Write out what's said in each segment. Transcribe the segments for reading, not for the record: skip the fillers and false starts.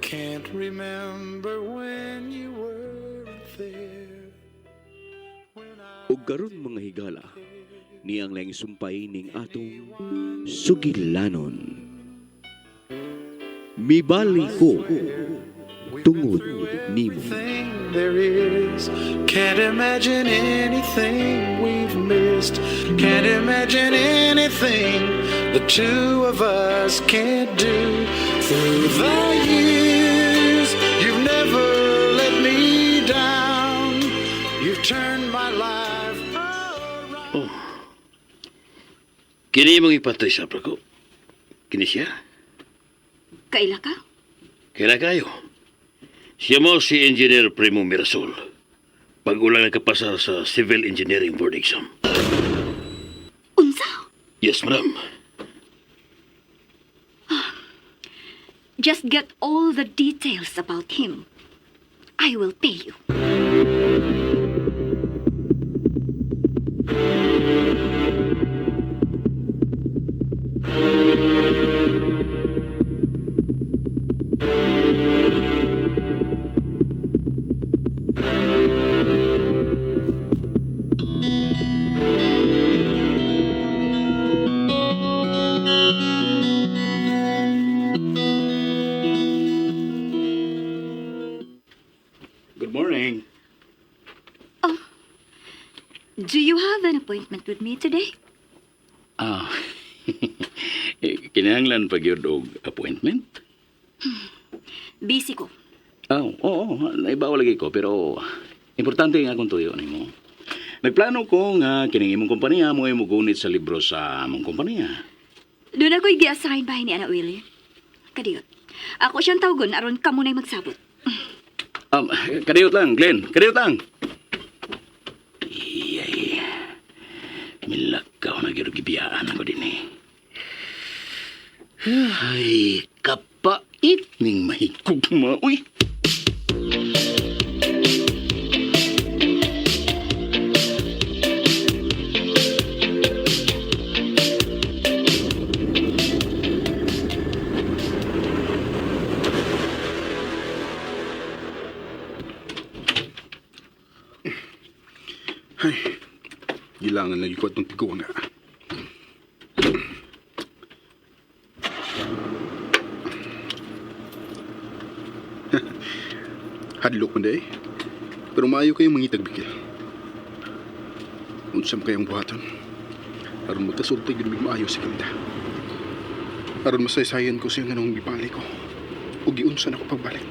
can't remember when you weren't there. Ug karon mga higala, niyang laing sumpay ning atong sugilanon. Mibali ko tungod nimo. Everything there is, can't imagine anything we've missed. Can't imagine anything the two of us can't do. Through the years, you've never let me down. You've turned my life around. Oh. Kini mong ipatoy sa ko. Kini siya. Kaila ka? Kaya kayo. Siya mo si Engineer Primo Mirasol. Pag-ulang nagkapasa sa Civil Engineering Board exam. Unsa? Yes, madam. Just get all the details about him. I will pay you. Good morning. Do you have an appointment with me today? Ah, kinahanglan pag yun og appointment? Busy ko. Oo, naibaw lagi ko, pero importante nga akong tuyo nimo. Nagplano ko nga kining imong kompanya mo ay mugunit sa libro sa among kompanya. Doon ako'y gi-assign bahay ni Ana Willie. Kadiyot. Ako siyang tawgon aron ka muna'y magsabot. Kadiyot lang, Glenn. Kadiyot lang. Iyay. Milakaw na gyud gibiyaan ako din eh. Ay, kapait ning mahigugma. Uy! Ay, ilangan lagi ko itong tiguan nga. Hadlok man day. Pero maayo kayong mangitag bigil. Unsam kayang buhaton. Aron magkasulti gilmig maayo si Kanda. Aron masaysayan ko siya nga nung gipali ko. O giunsan ako pagbalik.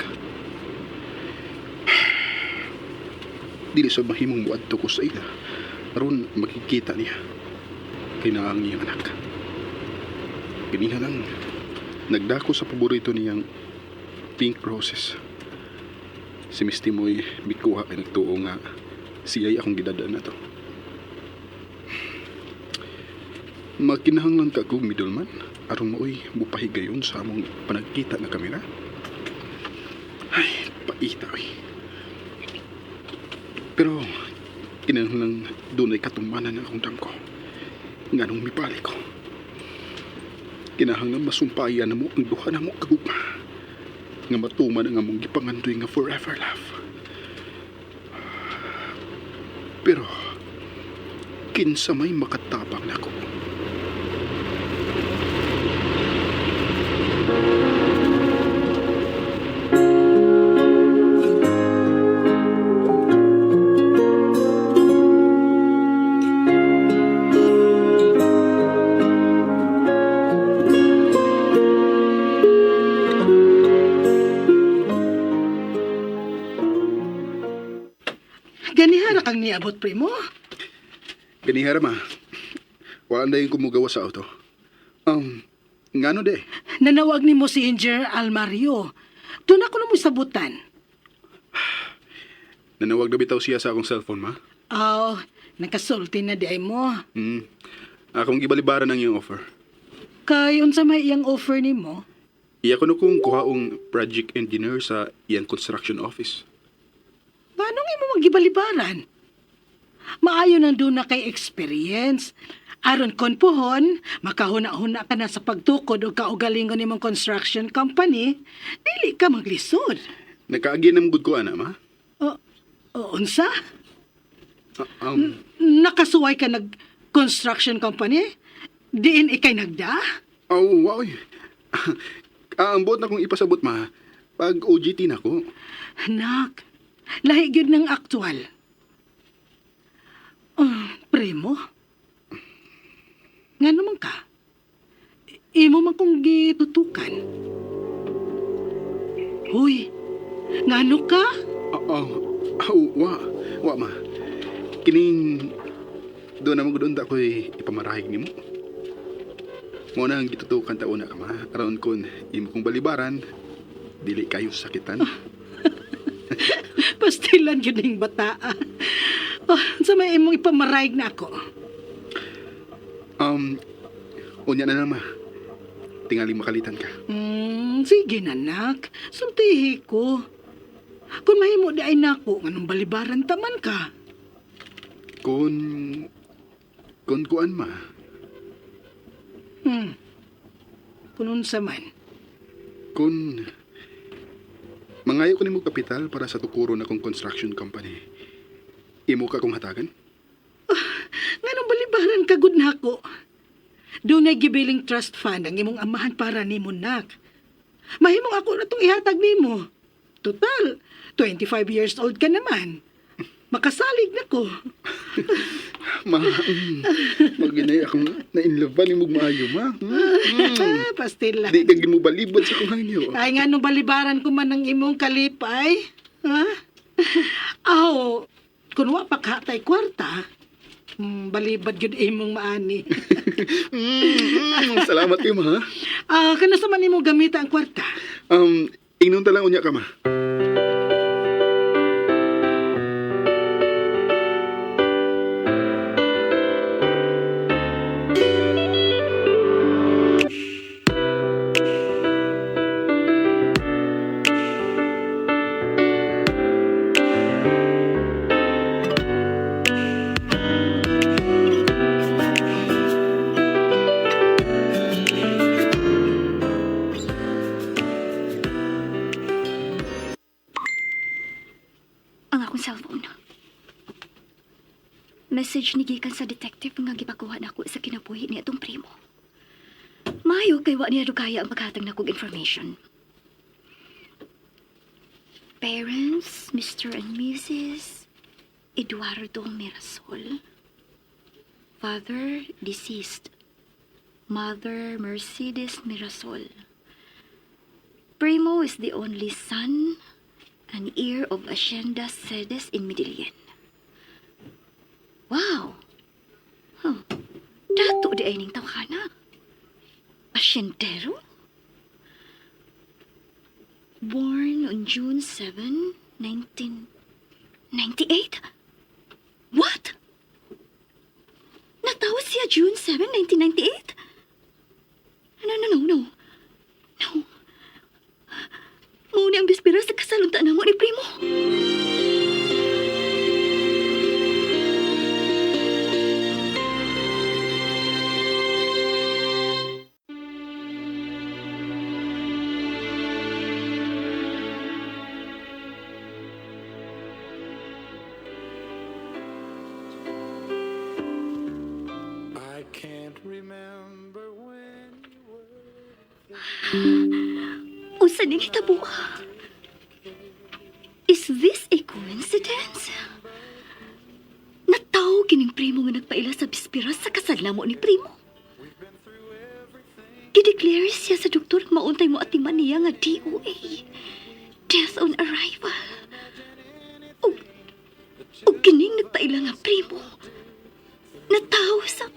Dili sa mahimong muadto ko sa ila. Aron makikita niya. Kinaang niyang anak. Ganiha lang. Nagdako sa paborito niyang pink roses. Si Miss Timoy bikuha ay nagtuo nga siya'y akong gidadaan na to. Makinahanglan ka kong middleman aron mo'y bupahigayon sa among panagkita na kamera. Ay, paita oy. Pero kinahanglan doon ay katumanan ng akong damko. Nga nung mipali ko. Kinahanglan masumpayan na mo ang duha na mo kagugma. Nga matuman ang among gipangandoy nga forever love. Pero kinsa may makatapang nako. Ganihara kang niabot, primo. Ganihara ma. Wala na yung kumugawa sa auto. Ngano de? Nanawag ni mo si Engineer Almario. Doon ako na mo sabutan. Nanawag na bitaw siya sa akong cellphone ma. Nakasulti na di ay mo. Akong gibalibaran ang iyong offer. Kay unsa may iyang offer ni mo? Iya ko na kung kuhaong project engineer sa iyang construction office. Paano nga mo magibalibaran? Maayo nang doon na kay experience. Aron kon pohon, makahuna-huna ka na sa pagtukod o kaugalingon nimong construction company, dili ka maglisod. Nakaagi ng good ko, ana, ma? O unsa? Ah, Nakasuway ka nag-construction company? Diin ikay nagda? wow. Ang buot na kong ipasabot, ma. Pag OJT na ko. Nak, lahi gyud ng aktual. Primo? Nga naman ka? Imo man kong gitutukan. Huy, ngano ka? Wa, ma. Kining doon naman doon da ko'y ipamarahig ni mo. Mo na ang gitutukan taon na ka, ma. Around kon, imo kong balibaran, dili kayo sakitan. Pastilan yun yung bataa. Sa may imong ipamarahig na ako. Unya na ma. Tingali makalitan ka. Sige na, nak. Sultihi ko. Kung mahimo di ay nako, anong balibaran taman ka? Kun kuan, ma. Kunun sa man. Kun mangayo ko nimo kapital para sa tukuro na kong construction company. Imo ka kong hatagan? Nganong balibaran ka gud nako? Doon ay gibiling trust fund ang imong amahan para nimo, nak. Mahimong ako na itong ihatag nimo. Total, 25 years old ka naman. Makasalig na ko. Ma, maginay akong na-inlove ni mo maayo, ma. Pastil lang. Di kagin mo balibad sa kong hangyo. Ay nga nung balibaran ko man ang imong kalipay. Ha? Kunwa pakatay kwarta. Balibad yun imong maani. Salamat kayo, ma. Kano sa man imong gamita ang kwarta? Ingnon talang unya ka, ma. Cellphone. Message ni gikan sa detective nga gipakuha nako sa kinabuhi ni atong primo. Maayo kay wa niya kaya ang paghatag nakog information. Parents, Mr. and Mrs. Eduardo Mirasol. Father, deceased. Mother, Mercedes Mirasol. Primo is the only son and heir of Hacienda Cedes in Medellin. Wow! Dato di ay ning tawhana. Haciendero? Born on June 7, 1998? What? Natawa siya June 7, 1998? No. Mauni ang bispira sa kasaluntaan na mo ni Primo. I can't remember when you were. Usa ning hitabuha? Is this a coincidence? Nataw kining Primo nga nagpaila sa bispira sa kasal namo ni Primo. Gideclare siya sa doktor nga mauntay mo atiman niya nga DOA. Death on arrival. O kining nagpaila nga Primo. Nataw sa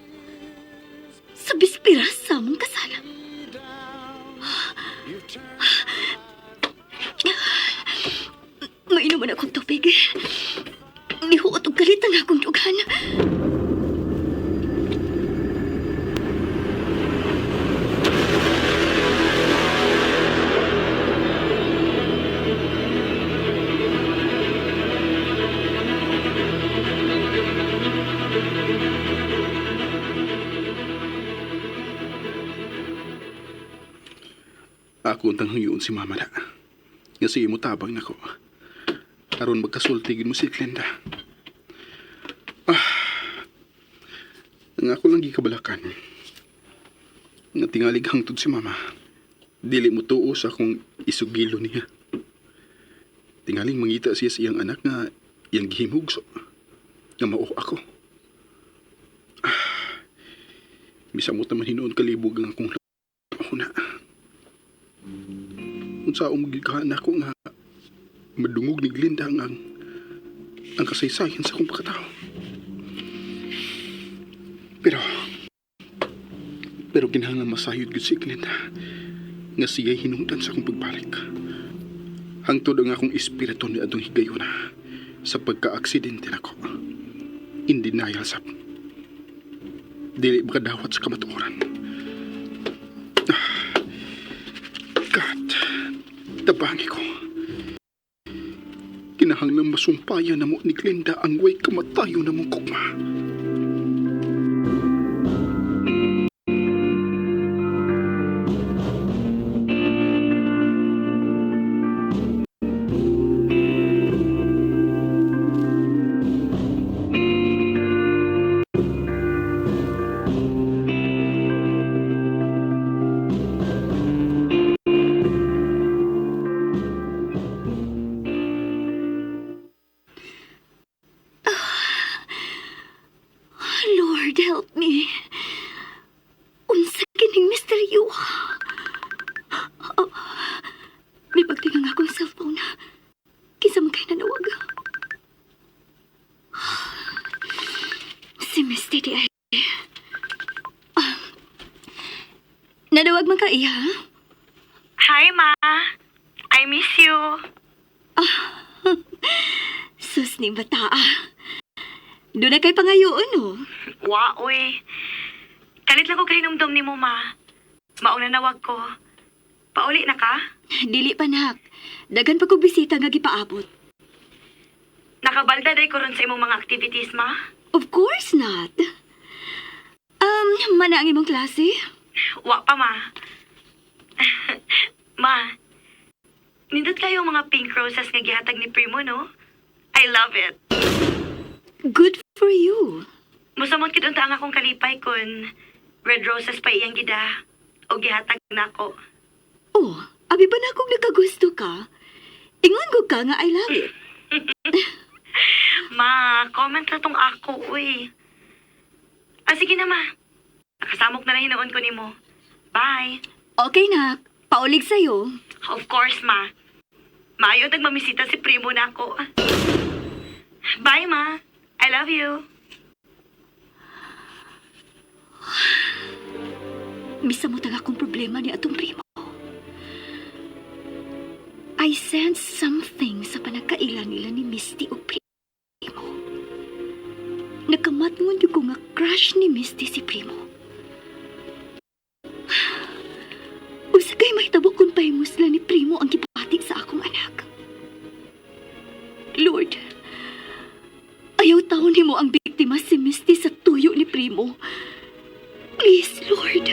bispira sa among kasalan. Mainuman akong tubig. Nihuot og galit ang akong dugan. Ako ang tanghayon si mama na. Nga siya mo tabang na ko. Aron magkasultigin mo si Glenda. Nga ako lang gikabalakan. Nga tingalig hangtod si mama. Dili mo tuo sa akong isugilo niya. Tingaling mangita siya sa iyang anak nga iyang gihimugso. Nga mao ako. Misamot naman hinoon kalibog ang akong una. Unsa akong magigkaan ako nga madungog ni Glenda ang kasaysayan sa akong pagkatao. Pero kinahanglan masayod gud si Glenda nga siya'y hinungdan sa akong pagbalik. Hangtod ang akong espiritu ni adtong higayon sa pagka-aksidente nako. In denial sab. Dili makadawat sa kamatuoran. God, tabangi ko. Kinahanglan masumpayan na mo ni Glenda ang way kamatayo na mong kukma. Lord, help me. Unsa kining misteryo? May pagtingang akong cellphone. Kinsa man kay nanawag. Si Misty di ay. Nanawag man ka iya? Hi, Ma. I miss you. Sus ni bata. Doon na kay pangayoon, no? Wa, uy. Kalit lang ko kahinumdum ni mo, Ma. Maong nanawag ko. Pauli na ka? Dili pa, nak. Dagan pa kong bisita nga gipaabot. Nakabalda day ko ron sa imong mga activities, Ma? Of course not. Mana ang imong klase? Wa pa, Ma. Ma, nindot kayo ang mga pink roses nga gihatag ni Primo, no? I love it. Good for you. Musamot kid unta ang akong kalipay kun red roses pa iyang gida o gihatag nako. Oh, abi ba na kung nagkagusto ka? Ingon ko ka nga I love it. Ma, comment na tong ako, uy. Sige na, Ma. Nakasamok na lang hinoon ko nimo. Bye. Okay, nak. Paulig sa'yo. Of course, Ma. Maayo nagmamisita si Primo nako. Bye, Ma. I love you. Misa mo taga akong problema ni atong Primo. I sense something sa panagkailan nila ni Misty o Primo. Nakamatngon yung ko nga crush ni Misty si Primo. Usa kay mahitabo kung pahimus lang ni Primo ang gipati sa akong anak. Lord, ayaw taon ni mo ang biktima si Misty sa tuyo ni Primo. Please, Lord.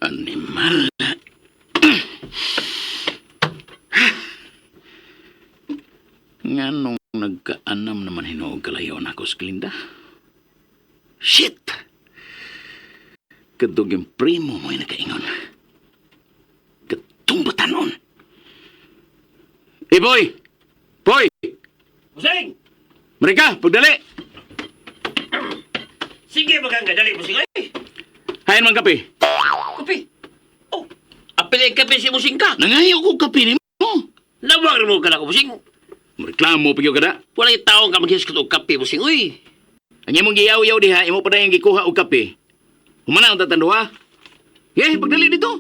Animal. Nga nung nagkaanam naman hinuog kalayo na ako sa Glenda. Shit! Kadug yung Primo mo'y nakaingon. Katumbatan nun. Boy! Boy! Busing! Mereka, pagdali! Sige, bagang kadali, Busing. Ay! Hayan man kape. Kape! Oh, apil ang kape si Busing ka. Nangayaw ko kape ni mo. Lawag mo ka na ko, Busing. Reklamo pagyo kada. Wala'y taong ka maghiskot og kape, Busing. Uy! Ang imong giyaw-yaw diha, imo pa na yung gikuha og kape. Humana ang tatando ha? Pagdali dito.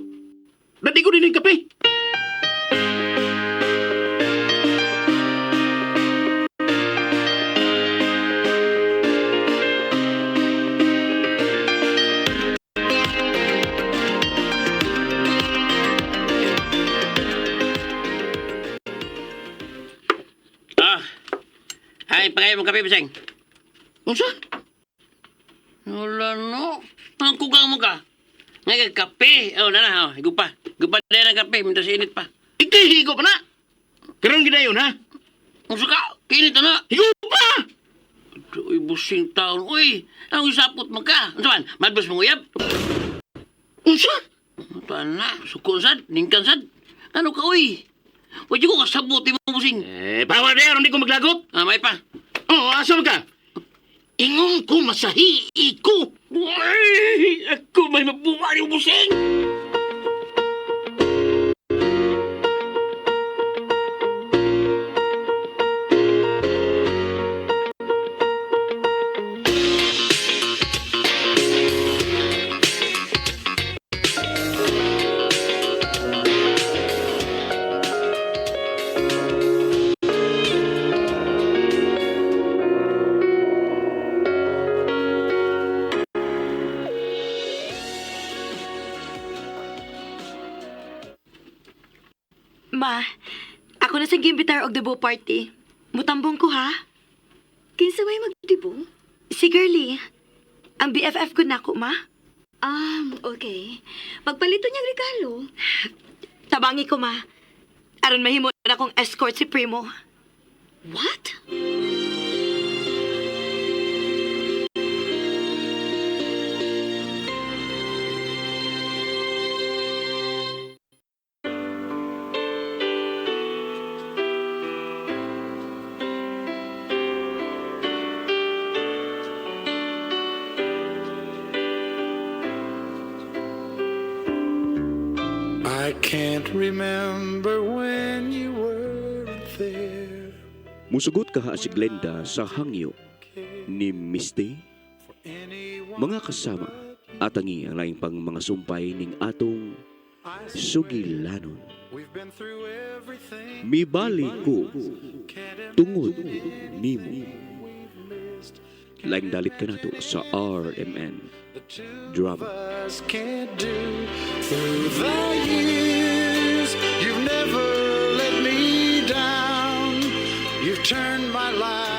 Dati ko din yung kape. pagay mo kape, Baseng. Unsa? Wala no. Ang kugang mo ka. Ngay kape. Oh, nana, oh. Higupa. Higupa na ng kape. Minta sa init pa. Ikay higo pa na. Karon gidayon ha. Unsa ka? Kinit na. Higo pa. Uy, busing taon. Uy, ang isapot mo ka. Unsa man? Madbos mong uyab? Unsa? Taan na. Sukon sad. Ningkan sad. Ano ka, uy? Huwag ko kasabot mo, busing. Bawal na hindi ko maglagot. May pa. Oh, asa ka? Ingon ko masahi ko. Uy, ako may mabuwa yung busing. Ma, ako na sa gimbitar og debo party. Mutambong ko ha. Kinsa may magdibo? Si Girlie. Ang BFF ko nako, ma. Okay. Pagpalito niyang regalo. Tabangi ko, ma. Aron mahimo na akong escort si Primo. What? I can't remember when you were there. Musugot kaha si Glenda sa hangyo ni Misty, mga kasama at ang laing pang mga sumpay ning atong sugilanon. We've been through everything. Mibali ko tungod nimo. Laing dalit ka nato sa RMN Drama. Us can't do through the years. You've never let me down. You've turned my life